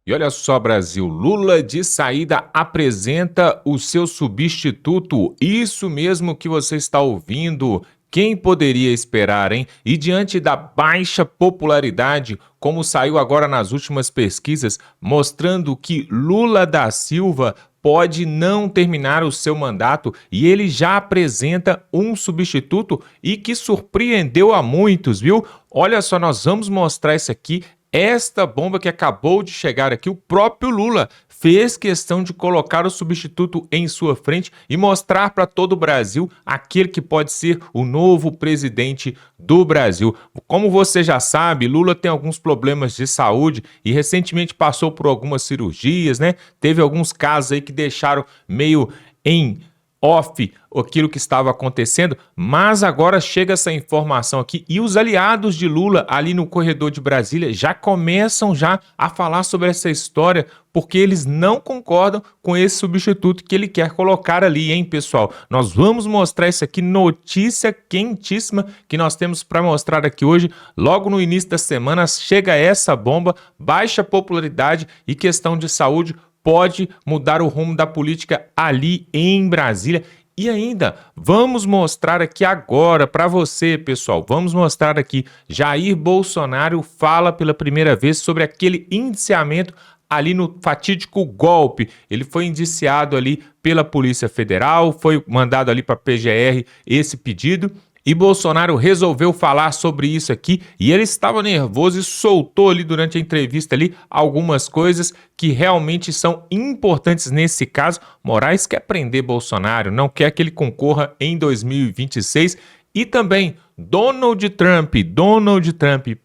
E olha só, Brasil, Lula de saída apresenta o seu substituto. Isso mesmo que você está ouvindo. Quem poderia esperar, hein? E diante da baixa popularidade, como saiu agora nas últimas pesquisas, mostrando que Lula da Silva pode não terminar o seu mandato e ele já apresenta um substituto e que surpreendeu a muitos, viu? Olha só, nós vamos mostrar isso aqui. Esta bomba que acabou de chegar aqui, o próprio Lula fez questão de colocar o substituto em sua frente e mostrar para todo o Brasil aquele que pode ser o novo presidente do Brasil. Como você já sabe, Lula tem alguns problemas de saúde e recentemente passou por algumas cirurgias, né? Teve alguns casos aí que deixaram meio em off aquilo que estava acontecendo, mas agora chega essa informação aqui e os aliados de Lula ali no corredor de Brasília já começam já a falar sobre essa história, porque eles não concordam com esse substituto que ele quer colocar ali, hein, pessoal? Nós vamos mostrar isso aqui, notícia quentíssima que nós temos para mostrar aqui hoje. Logo no início da semana chega essa bomba, baixa popularidade e questão de saúde pode mudar o rumo da política ali em Brasília. E ainda, vamos mostrar aqui agora para você, pessoal, vamos mostrar aqui, Jair Bolsonaro fala pela primeira vez sobre aquele indiciamento ali no fatídico golpe. Ele foi indiciado ali pela Polícia Federal, foi mandado ali para a PGR esse pedido. E Bolsonaro resolveu falar sobre isso aqui e ele estava nervoso e soltou ali durante a entrevista ali algumas coisas que realmente são importantes nesse caso. Moraes quer prender Bolsonaro, não quer que ele concorra em 2026 e também Donald Trump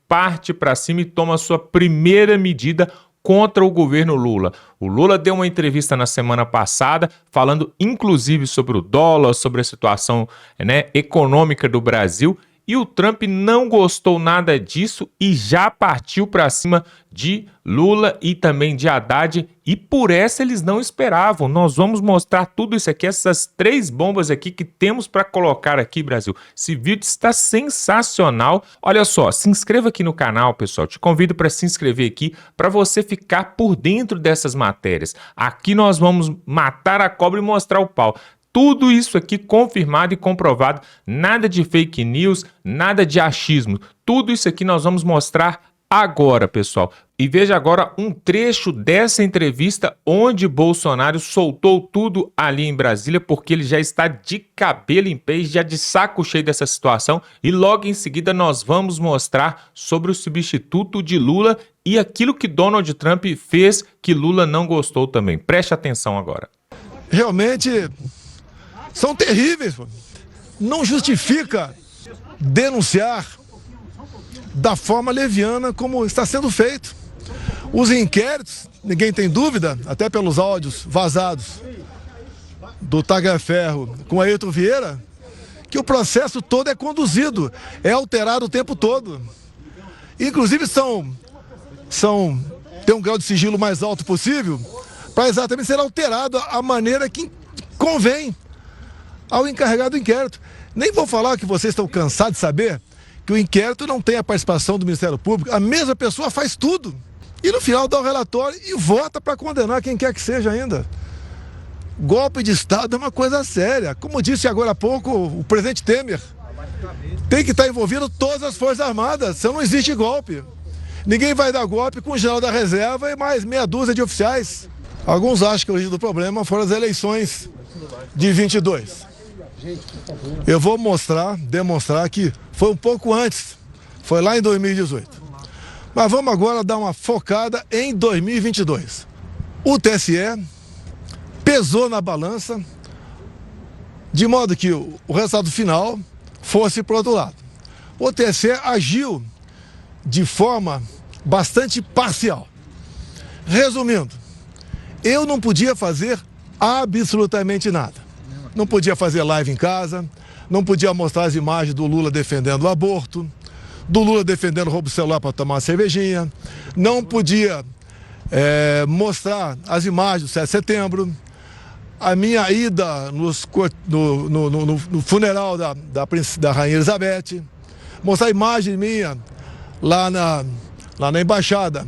parte para cima e toma sua primeira medida contra o governo Lula. O Lula deu uma entrevista na semana passada, falando inclusive sobre o dólar, sobre a situação, né, econômica do Brasil, e o Trump não gostou nada disso e já partiu para cima de Lula e também de Haddad, e por essa eles não esperavam. Nós vamos mostrar tudo isso aqui, essas três bombas aqui que temos para colocar aqui, Brasil. Esse vídeo está sensacional. Olha só, se inscreva aqui no canal, pessoal. Te convido para se inscrever aqui para você ficar por dentro dessas matérias. Aqui nós vamos matar a cobra e mostrar o pau. Tudo isso aqui confirmado e comprovado, nada de fake news, nada de achismo. Tudo isso aqui nós vamos mostrar agora, pessoal. E veja agora um trecho dessa entrevista onde Bolsonaro soltou tudo ali em Brasília, porque ele já está de cabelo em pé, já de saco cheio dessa situação. E logo em seguida nós vamos mostrar sobre o substituto de Lula e aquilo que Donald Trump fez que Lula não gostou também. Preste atenção agora. Realmente são terríveis. Não justifica denunciar da forma leviana como está sendo feito. Os inquéritos, ninguém tem dúvida, até pelos áudios vazados do Tagliaferro com Ayrton Vieira, que o processo todo é conduzido, é alterado o tempo todo. Inclusive tem um grau de sigilo mais alto possível para exatamente ser alterado a maneira que convém ao encarregado do inquérito. Nem vou falar que vocês estão cansados de saber que o inquérito não tem a participação do Ministério Público, a mesma pessoa faz tudo. E no final dá o relatório e vota para condenar quem quer que seja ainda. Golpe de Estado é uma coisa séria. Como disse agora há pouco o presidente Temer, tem que estar envolvido todas as Forças Armadas, senão não existe golpe. Ninguém vai dar golpe com o general da reserva e mais meia dúzia de oficiais. Alguns acham que a origem do problema foram as eleições de 22. Eu vou demonstrar que foi um pouco antes, foi lá em 2018. Mas vamos agora dar uma focada em 2022. O TSE pesou na balança, de modo que o resultado final fosse para o outro lado. O TSE agiu de forma bastante parcial. Resumindo, eu não podia fazer absolutamente nada. Não podia fazer live em casa, não podia mostrar as imagens do Lula defendendo o aborto, do Lula defendendo o roubo de celular para tomar uma cervejinha, não podia mostrar as imagens do 7 de setembro, a minha ida no funeral da Rainha Elizabeth, mostrar a imagem minha lá na embaixada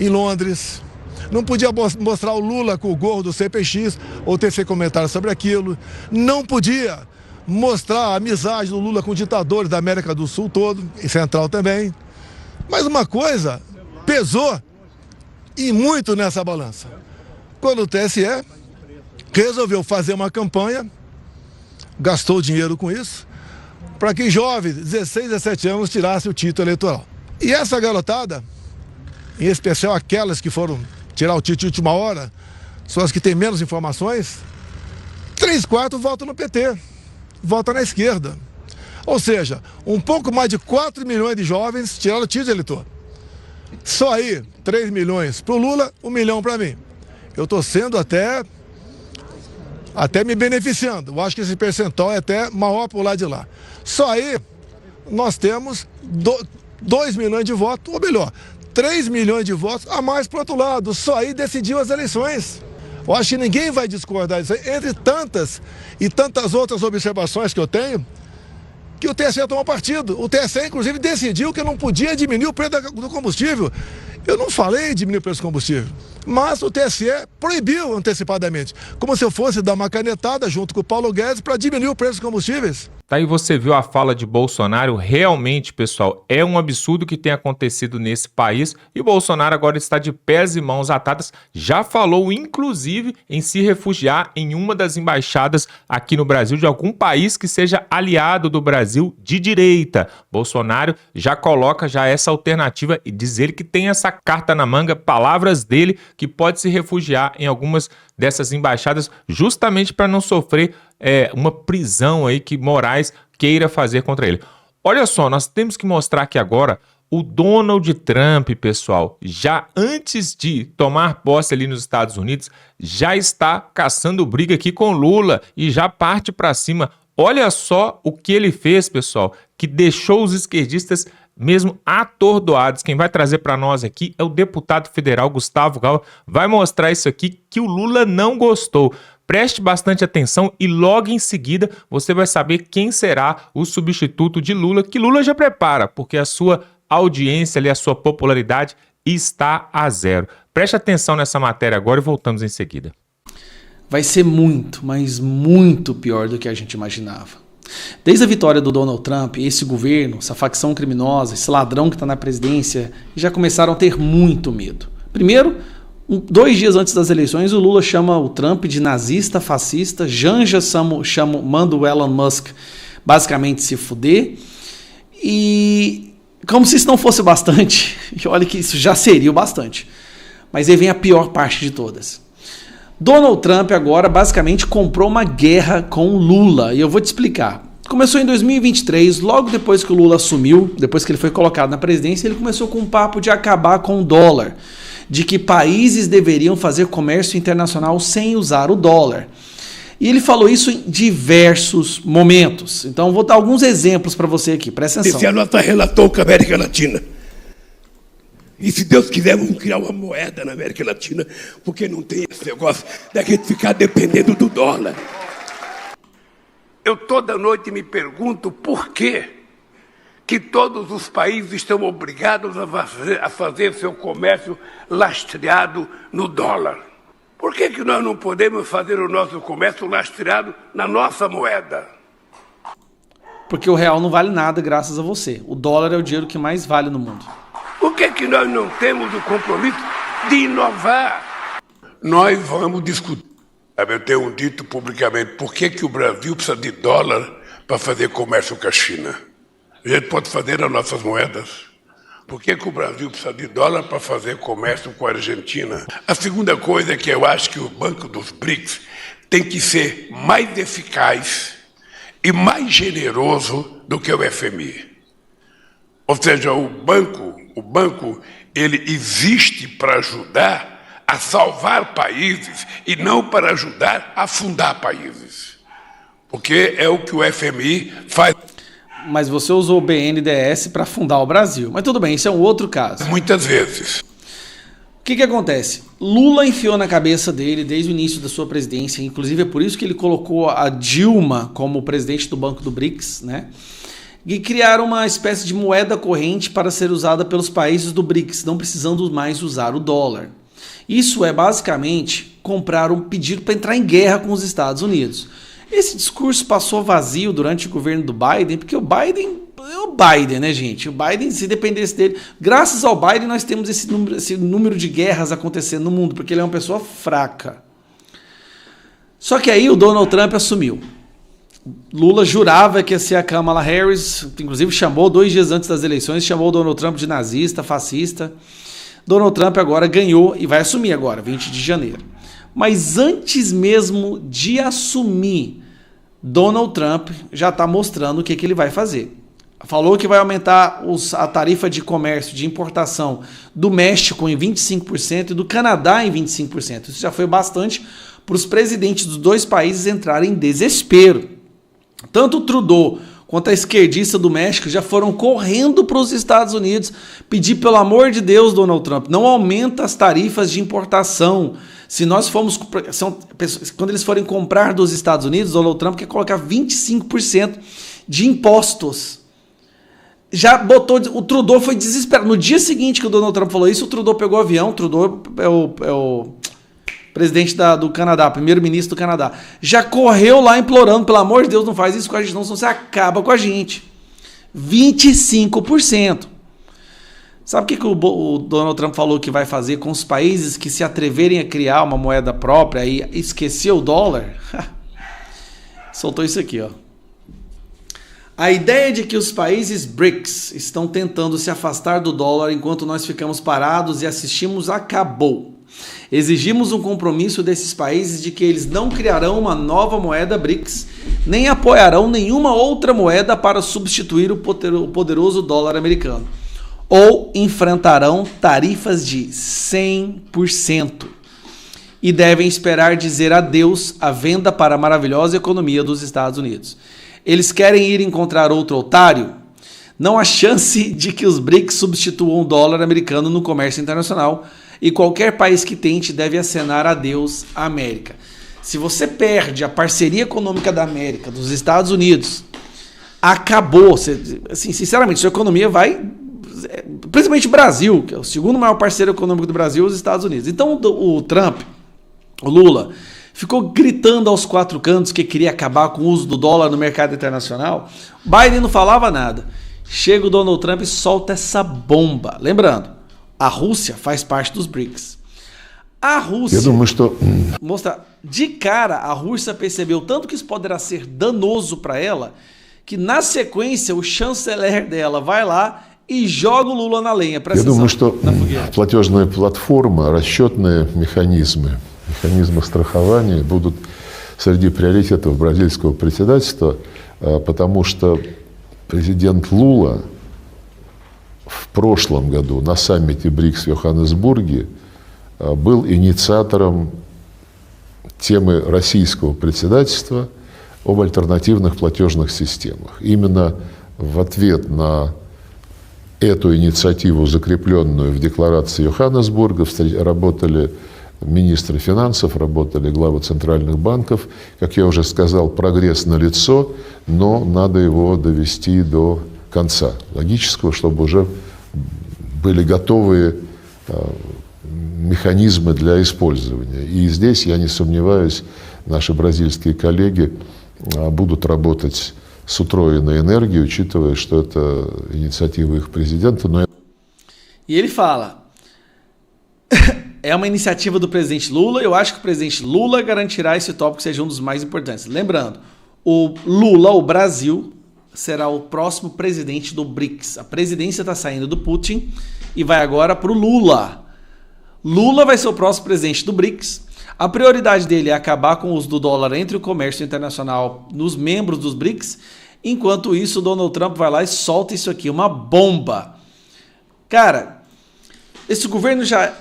em Londres. não podia mostrar o Lula com o gorro do CPX ou tecer comentário sobre aquilo, não podia mostrar a amizade do Lula com ditadores da América do Sul todo, e Central também. Mas uma coisa pesou e muito nessa balança. Quando o TSE resolveu fazer uma campanha, gastou dinheiro com isso, para que jovens de 16, 17 anos tirassem o título eleitoral. E essa garotada, em especial aquelas que foram tirar o título de última hora, são as que têm menos informações, 3/4 votam no PT, votam na esquerda. Ou seja, um pouco mais de 4 milhões de jovens tiraram o título de eleitor. Só aí, 3 milhões para o Lula, 1 milhão para mim. Eu estou sendo até me beneficiando. Eu acho que esse percentual é até maior por lá de lá. Só aí nós temos 2 milhões de votos, ou melhor, 3 milhões de votos a mais para o outro lado. Só aí decidiu as eleições. Eu acho que ninguém vai discordar disso aí. Entre tantas e tantas outras observações que eu tenho, que o TSE tomou partido. O TSE, inclusive, decidiu que não podia diminuir o preço do combustível. Eu não falei em diminuir o preço do combustível, mas o TSE proibiu antecipadamente, como se eu fosse dar uma canetada junto com o Paulo Guedes para diminuir o preço dos combustíveis. Tá aí, você viu a fala de Bolsonaro. Realmente, pessoal, é um absurdo que tem acontecido nesse país e o Bolsonaro agora está de pés e mãos atadas. Já falou, inclusive, em se refugiar em uma das embaixadas aqui no Brasil de algum país que seja aliado do Brasil de direita. Bolsonaro já coloca essa alternativa e diz ele que tem essa carta na manga, palavras dele, que pode se refugiar em algumas dessas embaixadas justamente para não sofrer uma prisão aí que Moraes queira fazer contra ele. Olha só, nós temos que mostrar aqui agora o Donald Trump, pessoal, já antes de tomar posse ali nos Estados Unidos, já está caçando briga aqui com Lula e já parte para cima. Olha só o que ele fez, pessoal, que deixou os esquerdistas mesmo atordoados. Quem vai trazer para nós aqui é o deputado federal Gustavo Gal. Vai mostrar isso aqui que o Lula não gostou. Preste bastante atenção e logo em seguida você vai saber quem será o substituto de Lula, que Lula já prepara, porque a sua audiência ali, a sua popularidade está a zero. Preste atenção nessa matéria agora e voltamos em seguida. Vai ser muito, mas muito pior do que a gente imaginava. Desde a vitória do Donald Trump, esse governo, essa facção criminosa, esse ladrão que está na presidência, já começaram a ter muito medo. Primeiro, 2 dias antes das eleições, o Lula chama o Trump de nazista, fascista, manda o Elon Musk basicamente se fuder, e como se isso não fosse bastante, olha que isso já seria o bastante, mas aí vem a pior parte de todas. Donald Trump agora basicamente comprou uma guerra com o Lula, e eu vou te explicar. Começou em 2023, logo depois que o Lula assumiu, depois que ele foi colocado na presidência, ele começou com um papo de acabar com o dólar, de que países deveriam fazer comércio internacional sem usar o dólar. E ele falou isso em diversos momentos. Então vou dar alguns exemplos para você aqui, presta atenção. Esse é a nossa relação com a América Latina. E se Deus quiser, vamos criar uma moeda na América Latina, porque não tem esse negócio da gente ficar dependendo do dólar. Eu toda noite me pergunto por quê que todos os países estão obrigados a fazer seu comércio lastreado no dólar. Por que nós não podemos fazer o nosso comércio lastreado na nossa moeda? Porque o real não vale nada graças a você. O dólar é o dinheiro que mais vale no mundo. Por que nós não temos o compromisso de inovar? Nós vamos discutir. Eu tenho dito publicamente, por que o Brasil precisa de dólar para fazer comércio com a China? A gente pode fazer as nossas moedas. Por que o Brasil precisa de dólar para fazer comércio com a Argentina? A segunda coisa é que eu acho que o Banco dos BRICS tem que ser mais eficaz e mais generoso do que o FMI. Ou seja, o banco ele existe para ajudar a salvar países e não para ajudar a afundar países. Porque é o que o FMI faz. Mas você usou o BNDES para fundar o Brasil. Mas tudo bem, isso é um outro caso. Muitas vezes. O que acontece? Lula enfiou na cabeça dele desde o início da sua presidência, inclusive é por isso que ele colocou a Dilma como presidente do Banco do BRICS, né? E criaram uma espécie de moeda corrente para ser usada pelos países do BRICS, não precisando mais usar o dólar. Isso é basicamente comprar um pedido para entrar em guerra com os Estados Unidos. Esse discurso passou vazio durante o governo do Biden, porque o Biden é o Biden, né, gente? O Biden, se dependesse dele... Graças ao Biden, nós temos esse número de guerras acontecendo no mundo, porque ele é uma pessoa fraca. Só que aí o Donald Trump assumiu. Lula jurava que ia ser a Kamala Harris, inclusive chamou 2 dias antes das eleições, chamou o Donald Trump de nazista, fascista. Donald Trump agora ganhou e vai assumir agora, 20 de janeiro. Mas antes mesmo de assumir, Donald Trump já está mostrando o que ele vai fazer. Falou que vai aumentar a tarifa de comércio, de importação do México em 25% e do Canadá em 25%. Isso já foi bastante para os presidentes dos 2 países entrarem em desespero. Tanto o Trudeau quanto a esquerdista do México já foram correndo para os Estados Unidos pedir, pelo amor de Deus, Donald Trump, não aumenta as tarifas de importação. Se nós formos... Quando eles forem comprar dos Estados Unidos, Donald Trump quer colocar 25% de impostos. Já botou... O Trudeau foi desesperado. No dia seguinte que o Donald Trump falou isso, o Trudeau pegou o avião. O Trudeau é o presidente do Canadá, primeiro-ministro do Canadá. Já correu lá implorando, pelo amor de Deus, não faz isso com a gente, não, senão você acaba com a gente. 25%. Sabe o que o Donald Trump falou que vai fazer com os países que se atreverem a criar uma moeda própria e esquecer o dólar? Soltou isso aqui, ó. A ideia de que os países BRICS estão tentando se afastar do dólar enquanto nós ficamos parados e assistimos acabou. Exigimos um compromisso desses países de que eles não criarão uma nova moeda BRICS, nem apoiarão nenhuma outra moeda para substituir o poderoso dólar americano, ou enfrentarão tarifas de 100% e devem esperar dizer adeus à venda para a maravilhosa economia dos Estados Unidos. Eles querem ir encontrar outro otário? Não há chance de que os BRICS substituam o dólar americano no comércio internacional, e qualquer país que tente deve acenar adeus à América. Se você perde a parceria econômica da América, dos Estados Unidos, acabou. Assim, sinceramente, sua economia vai... Principalmente o Brasil, que é o segundo maior parceiro econômico do Brasil, os Estados Unidos. Então o Trump, o Lula, ficou gritando aos 4 cantos que queria acabar com o uso do dólar no mercado internacional. Biden não falava nada. Chega o Donald Trump e solta essa bomba. Lembrando, a Rússia faz parte dos BRICS. A Rússia... Mostra, de cara, a Rússia percebeu tanto que isso poderá ser danoso para ela, que na sequência o chanceler dela vai lá и joga o Lula на lenha. Я думаю, что платежная платформа, расчетные механизмы страхования будут среди приоритетов бразильского председательства, потому что президент Лула в прошлом году на саммите БРИКС в Йоханнесбурге был инициатором темы российского председательства об альтернативных платежных системах. Именно в ответ на эту инициативу, закрепленную в декларации Йоханнесбурга, работали министры финансов, работали главы центральных банков. Как я уже сказал, прогресс налицо, но надо его довести до конца логического, чтобы уже были готовые механизмы для использования. И здесь, я не сомневаюсь, наши бразильские коллеги будут работать с утроенной энергией, учитывая, что это инициатива их президента. E ele fala, é uma iniciativa do presidente Lula, eu acho que o presidente Lula garantirá esse tópico seja um dos mais importantes. Lembrando, o Lula, o Brasil, será o próximo presidente do BRICS. A presidência está saindo do Putin e vai agora para o Lula. Lula vai ser o próximo presidente do BRICS. A prioridade dele é acabar com o uso do dólar entre o comércio internacional nos membros dos BRICS. Enquanto isso, o Donald Trump vai lá e solta isso aqui, uma bomba. Cara, esse governo já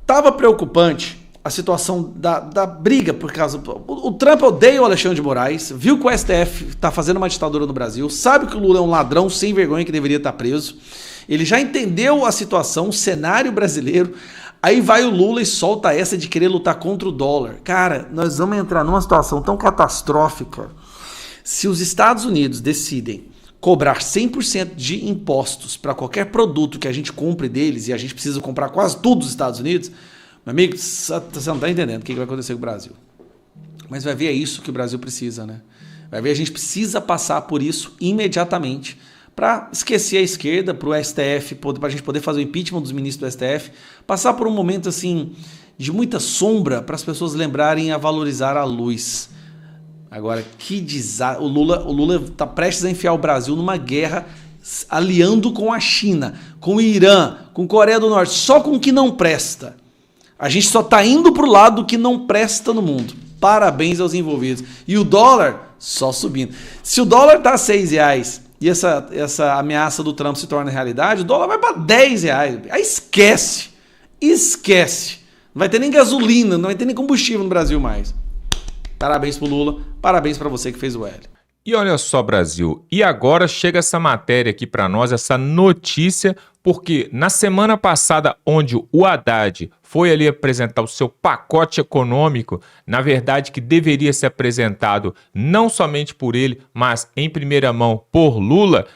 estava preocupante, a situação da briga por causa... O Trump odeia o Alexandre de Moraes, viu que o STF está fazendo uma ditadura no Brasil, sabe que o Lula é um ladrão sem vergonha que deveria estar preso. Ele já entendeu a situação, o cenário brasileiro. Aí vai o Lula e solta essa de querer lutar contra o dólar. Cara, nós vamos entrar numa situação tão catastrófica. Se os Estados Unidos decidem cobrar 100% de impostos para qualquer produto que a gente compre deles, e a gente precisa comprar quase tudo dos Estados Unidos, Meu amigo, você não está entendendo o que vai acontecer com o Brasil. Mas vai ver, é isso que o Brasil precisa, né? Vai ver, a gente precisa passar por isso imediatamente para esquecer a esquerda, para o STF, para a gente poder fazer o impeachment dos ministros do STF, passar por um momento assim de muita sombra para as pessoas lembrarem a valorizar a luz. Agora, que desastre. O Lula está prestes a enfiar o Brasil numa guerra aliando com a China, com o Irã, com a Coreia do Norte, só com o que não presta. A gente só está indo para o lado que não presta no mundo. Parabéns aos envolvidos. E o dólar só subindo. Se o dólar está a R$6 e essa ameaça do Trump se torna realidade, o dólar vai para R$10. Aí esquece. Não vai ter nem gasolina, não vai ter nem combustível no Brasil mais. Parabéns pro Lula, parabéns para você que fez o L. E olha só, Brasil, e agora chega essa matéria aqui para nós, essa notícia, porque na semana passada, onde o Haddad foi ali apresentar o seu pacote econômico, na verdade que deveria ser apresentado não somente por ele, mas em primeira mão por Lula,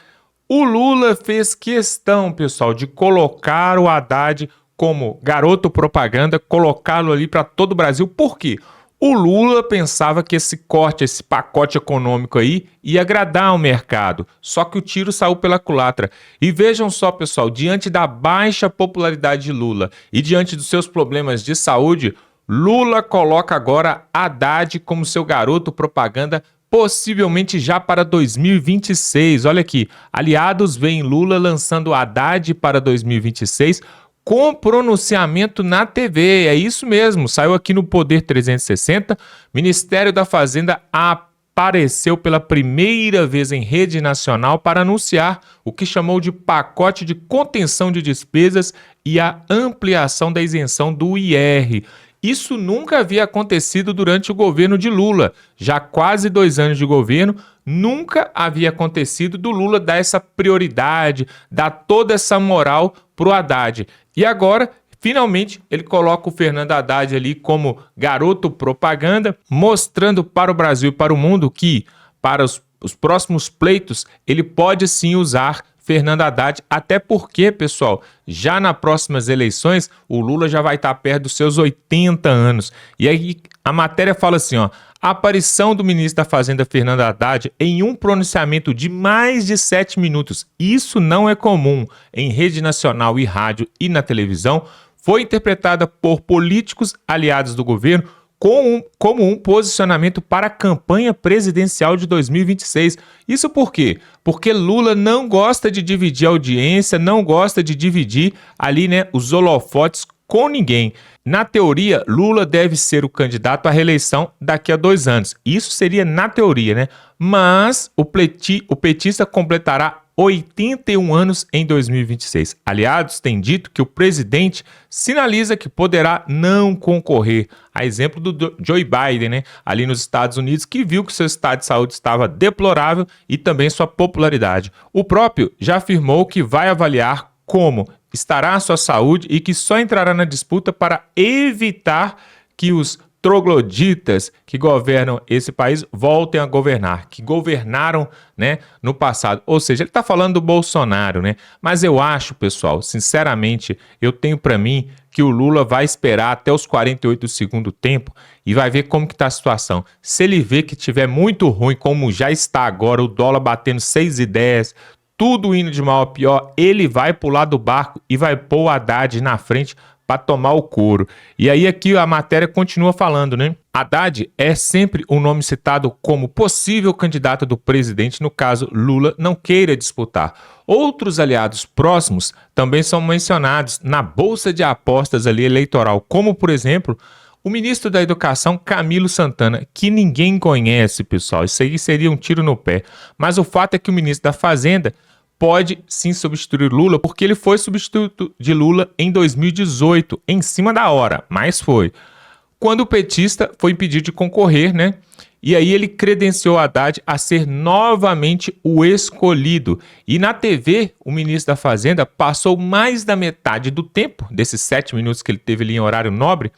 o Lula fez questão, pessoal, de colocar o Haddad como garoto propaganda, colocá-lo ali para todo o Brasil. Por quê? O Lula pensava que esse corte, esse pacote econômico aí ia agradar o mercado, só que o tiro saiu pela culatra. E vejam só, pessoal, diante da baixa popularidade de Lula e diante dos seus problemas de saúde, Lula coloca agora Haddad como seu garoto propaganda, possivelmente já para 2026. Olha aqui, aliados veem Lula lançando Haddad para 2026, com pronunciamento na TV, é isso mesmo, saiu aqui no Poder 360, Ministério da Fazenda apareceu pela primeira vez em rede nacional para anunciar o que chamou de pacote de contenção de despesas e a ampliação da isenção do IR. Isso nunca havia acontecido durante o governo de Lula, já quase 2 anos de governo, nunca havia acontecido do Lula dar essa prioridade, dar toda essa moral pro Haddad. E agora, finalmente, ele coloca o Fernando Haddad ali como garoto propaganda, mostrando para o Brasil e para o mundo que, para os próximos pleitos, ele pode sim usar Fernando Haddad, até porque, pessoal, já nas próximas eleições, o Lula já vai estar perto dos seus 80 anos. E aí a matéria fala assim, ó, a aparição do ministro da Fazenda, Fernando Haddad, em um pronunciamento de mais de 7 minutos, isso não é comum em rede nacional e rádio e na televisão, foi interpretada por políticos aliados do governo como um posicionamento para a campanha presidencial de 2026. Isso por quê? Porque Lula não gosta de dividir a audiência, não gosta de dividir ali, né, os holofotes com ninguém. Na teoria, Lula deve ser o candidato à reeleição daqui a 2 anos. Isso seria na teoria, né? Mas o petista completará 81 anos em 2026. Aliados têm dito que o presidente sinaliza que poderá não concorrer, a exemplo do Joe Biden, né, ali nos Estados Unidos, que viu que seu estado de saúde estava deplorável e também sua popularidade. O próprio já afirmou que vai avaliar como estará a sua saúde e que só entrará na disputa para evitar que os trogloditas que governam esse país voltem a governar, que governaram, né, no passado. Ou seja, ele está falando do Bolsonaro, né? Mas eu acho, pessoal, sinceramente, eu tenho para mim que o Lula vai esperar até os 48 do segundo tempo e vai ver como que está a situação. Se ele vê que tiver muito ruim, como já está agora, o dólar batendo 6,10, tudo indo de mal a pior, ele vai pular do barco e vai pôr o Haddad na frente para tomar o couro. E aí aqui a matéria continua falando, né? Haddad é sempre um nome citado como possível candidato do presidente, no caso Lula não queira disputar. Outros aliados próximos também são mencionados na bolsa de apostas ali eleitoral, como por exemplo o ministro da Educação, Camilo Santana, que ninguém conhece, pessoal. Isso aí seria um tiro no pé. Mas o fato é que o ministro da Fazenda pode sim substituir Lula, porque ele foi substituto de Lula em 2018, em cima da hora, mas foi. Quando o petista foi impedido de concorrer, né? E aí ele credenciou Haddad a ser novamente o escolhido. E na TV, o ministro da Fazenda passou mais da metade do tempo, desses 7 minutos que ele teve ali em horário nobre,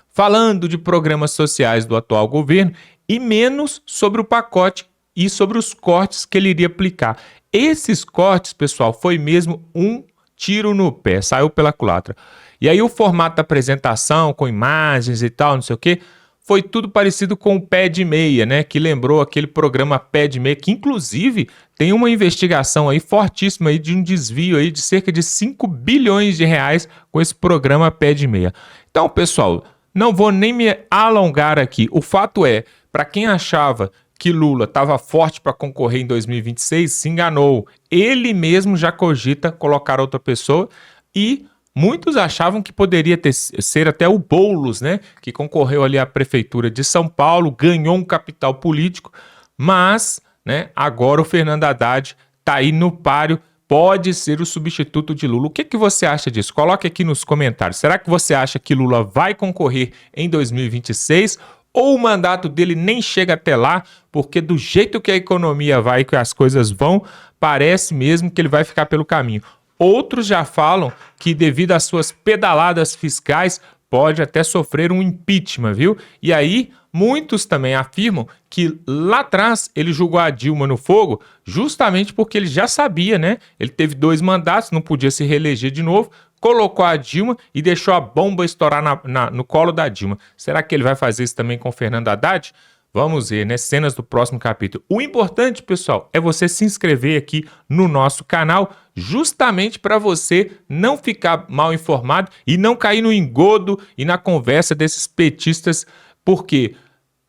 falando de programas sociais do atual governo e menos sobre o pacote e sobre os cortes que ele iria aplicar. Esses cortes, pessoal, foi mesmo um tiro no pé, saiu pela culatra. E aí o formato da apresentação, com imagens e tal, não sei o quê, foi tudo parecido com o Pé de Meia, né? Que lembrou aquele programa Pé de Meia, que inclusive tem uma investigação aí fortíssima aí de um desvio aí de cerca de 5 bilhões de reais com esse programa Pé de Meia. Então, pessoal, não vou nem me alongar aqui. O fato é, para quem achava que Lula estava forte para concorrer em 2026, se enganou. Ele mesmo já cogita colocar outra pessoa e muitos achavam que poderia ser até o Boulos, né, que concorreu ali à prefeitura de São Paulo, ganhou um capital político, mas, né, agora o Fernando Haddad está aí no páreo, pode ser o substituto de Lula. O que você acha disso? Coloque aqui nos comentários. Será que você acha que Lula vai concorrer em 2026 ou o mandato dele nem chega até lá, porque do jeito que a economia vai, que as coisas vão, parece mesmo que ele vai ficar pelo caminho. Outros já falam que devido às suas pedaladas fiscais pode até sofrer um impeachment, viu? E aí muitos também afirmam que lá atrás ele jogou a Dilma no fogo justamente porque ele já sabia, né? Ele teve 2 mandatos, não podia se reeleger de novo, colocou a Dilma e deixou a bomba estourar no colo da Dilma. Será que ele vai fazer isso também com o Fernando Haddad? Vamos ver, né? Cenas do próximo capítulo. O importante, pessoal, é você se inscrever aqui no nosso canal, justamente para você não ficar mal informado e não cair no engodo e na conversa desses petistas, porque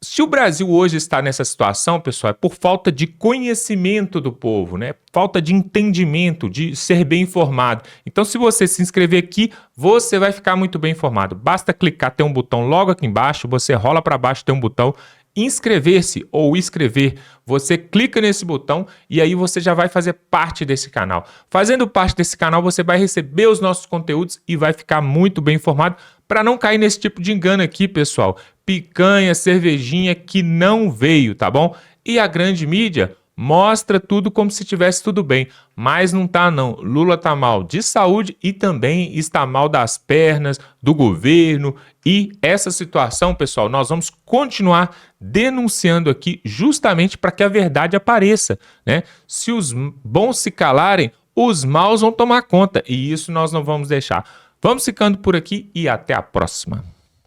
se o Brasil hoje está nessa situação, pessoal, é por falta de conhecimento do povo, né? Falta de entendimento, de ser bem informado. Então, se você se inscrever aqui, você vai ficar muito bem informado. Basta clicar, tem um botão logo aqui embaixo, você rola para baixo, tem um botão inscrever-se ou escrever, você clica nesse botão e aí você já vai fazer parte desse canal. Fazendo parte desse canal, você vai receber os nossos conteúdos e vai ficar muito bem informado para não cair nesse tipo de engano aqui, pessoal. Picanha, cervejinha que não veio, tá bom? E a grande mídia mostra tudo como se tivesse tudo bem, mas não tá não. Lula tá mal de saúde e também está mal das pernas, do governo, e essa situação, pessoal, nós vamos continuar denunciando aqui justamente para que a verdade apareça, né? Se os bons se calarem, os maus vão tomar conta, e isso nós não vamos deixar. Vamos ficando por aqui e até a próxima.